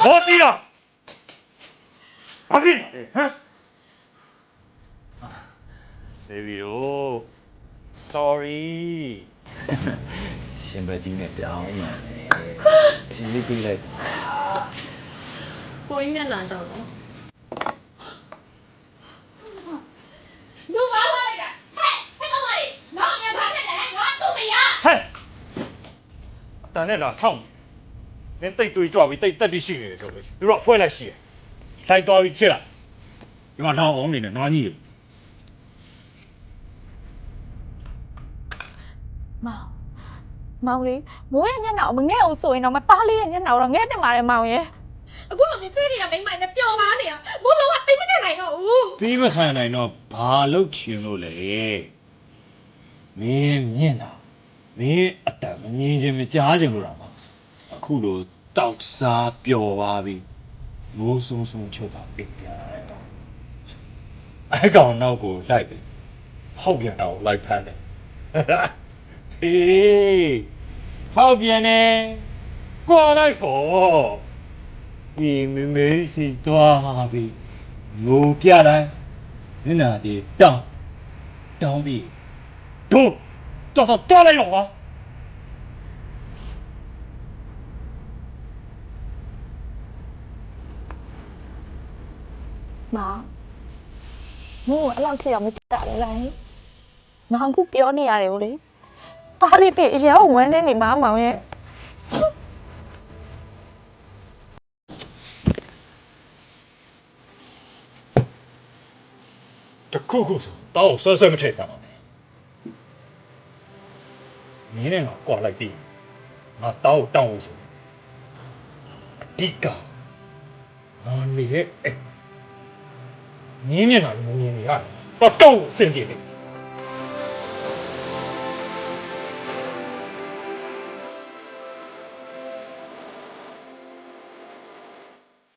好低了，阿飞，哼。baby 哦 ，sorry， 先不今天讲嘛，今天回来，我应该难到了。လူဘာသွားလိုက်တာဟဲ့ကောင်မလေးငါ့အမြန်ဖမ်းလိုက်တယ်ငါသူ့မရ嗨，等那哪唱，连对对抓比对对对性的都没，你说回来洗，太多一切了，你往上往里的哪里？ မောင်လေးမိုးရဲ့မျက်နှာကိုမငဲ့အောင်ဆိုရင်တော့မသားလေးရဲ့မျက်နှာကိုတော့ငဲ့တင်ပါတယ်မောင်ရဲ့ အခုလိုမျိုးတွေ့နေတာမိမ့်မိုင်နဲ့ပျော်ပါနေတာမိုးလုံးဝသိမနေနိုင်တော့ဘူး ပြီးမခံနိုင်တော့ဘာလုပ်ချင်လို့လဲမင်းမြင်တာမင်းအတန်မမြင်ချင်မကြားချင်လို့တော့မှာအခုလိုတောက်စားပျော်ပါပြီမိုးဆုံဆုံချုပ်တာပြပြတယ်အဲ့ကောင်နောက်ကိုလိုက်ပြီဟောက်ပြန်တော့လိုက်ဖမ်းတယ်အေးဟောက်ပြန်နေကွာလိုက်ပေါ့ဒီမေးစီသွားပြီငိုပြလိုက်နင်နာဒီတောင်းပြီတို့တော်လိုက်တော့ကွာ မောင်မိုးအဲ့လောက်ထိအောင်မကြက်ဘူးလားမောင်ခုပြောနေရတယ်ကိုလေသားလေးတွေအရောက်ဝမ်းနေနေမောင်ရဲ့ 这酷酷说，刀摔摔没拆上了。你那个挂来地，那刀当我说，这个，啊你哎，你那个你啊，把刀伸进来。